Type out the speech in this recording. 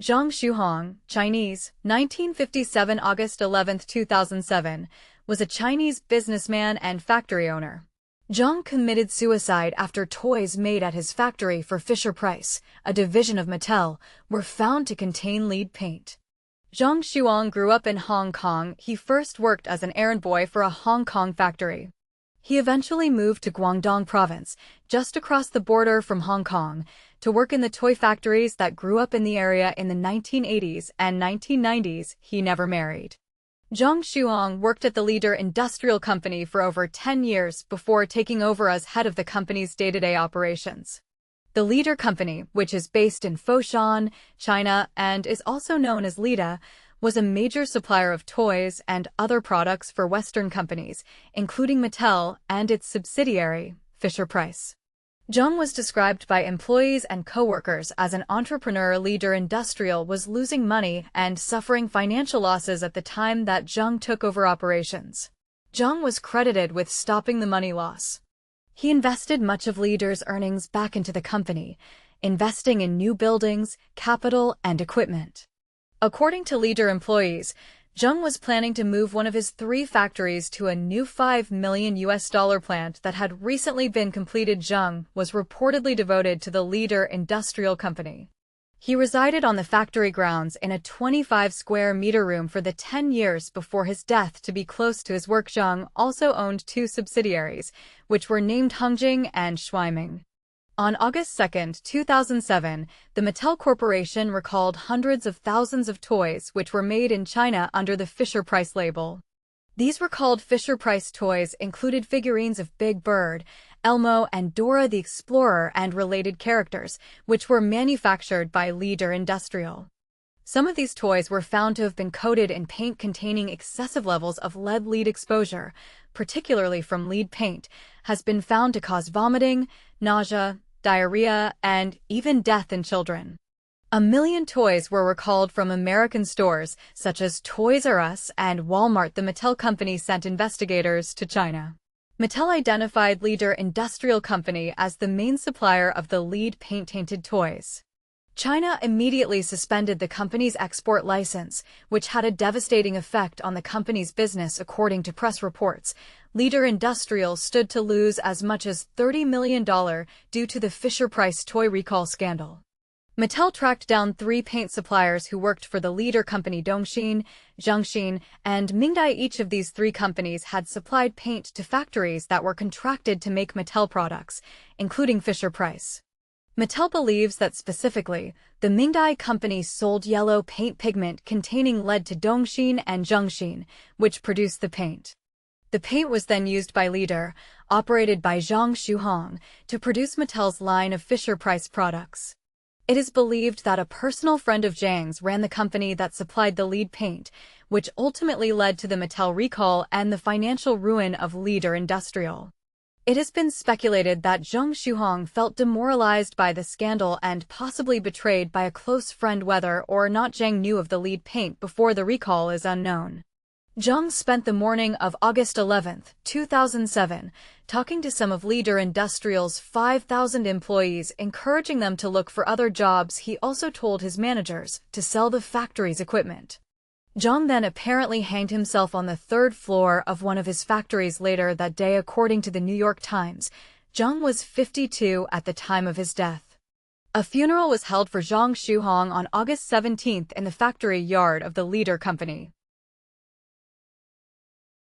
Zhang Shuhong, Chinese, 1957 August 11, 2007, was a Chinese businessman and factory owner. Zhang committed suicide after toys made at his factory for Fisher-Price, a division of Mattel, were found to contain lead paint. Zhang Shuhong grew up in Hong Kong. He first worked as an errand boy for a Hong Kong factory. He eventually moved to Guangdong province, just across the border from Hong Kong, to work in the toy factories that grew up in the area in the 1980s and 1990s. He never married. Zhang Shuhong worked at the Leader Industrial Company for over 10 years before taking over as head of the company's day-to-day operations. The Leader Company, which is based in Foshan, China, and is also known as Lida, was a major supplier of toys and other products for Western companies, including Mattel and its subsidiary, Fisher-Price. Zhang was described by employees and co-workers as an entrepreneur. Leader Industrial was losing money and suffering financial losses at the time that Zhang took over operations. Zhang was credited with stopping the money loss. He invested much of Leader's earnings back into the company, investing in new buildings, capital, and equipment. According to Leader employees, Zhang was planning to move one of his 3 factories to a new $5 million plant that had recently been completed. Zhang was reportedly devoted to the Leader Industrial Company. He resided on the factory grounds in a 25-square-meter room for the 10 years before his death to be close to his work. Zhang also owned 2 subsidiaries, which were named Hongjing and Shuiming. On August 2, 2007, the Mattel Corporation recalled hundreds of thousands of toys which were made in China under the Fisher-Price label. These recalled Fisher-Price toys included figurines of Big Bird, Elmo, and Dora the Explorer and related characters, which were manufactured by Leader Industrial. Some of these toys were found to have been coated in paint containing excessive levels of lead exposure, particularly from lead paint, has been found to cause vomiting, nausea, diarrhea, and even death in children. 1 million toys were recalled from American stores such as Toys R Us and Walmart. The Mattel Company sent investigators to China. Mattel identified Leader Industrial Company as the main supplier of the lead paint-tainted toys. China immediately suspended the company's export license, which had a devastating effect on the company's business. According to press reports, Leader Industrial stood to lose as much as $30 million due to the Fisher-Price toy recall scandal. Mattel tracked down 3 paint suppliers who worked for the Leader Company: Dongxin, Zhangxin, and Mingdai. Each of these 3 companies had supplied paint to factories that were contracted to make Mattel products, including Fisher-Price. Mattel believes that specifically, the Mingdai company sold yellow paint pigment containing lead to Dongxin and Zhangxin, which produced the paint. The paint was then used by Leader, operated by Zhang Shuhong, to produce Mattel's line of Fisher-Price products. It is believed that a personal friend of Zhang's ran the company that supplied the lead paint, which ultimately led to the Mattel recall and the financial ruin of Leader Industrial. It has been speculated that Zhang Shuhong felt demoralized by the scandal and possibly betrayed by a close friend. Whether or not Zhang knew of the lead paint before the recall is unknown. Zhang spent the morning of August 11, 2007, talking to some of Leader Industrial's 5,000 employees, encouraging them to look for other jobs. He also told his managers to sell the factory's equipment. Zhang then apparently hanged himself on the 3rd floor of one of his factories later that day. According to the New York Times, Zhang was 52 at the time of his death. A funeral was held for Zhang Shuhong on August 17 in the factory yard of the Leader Company.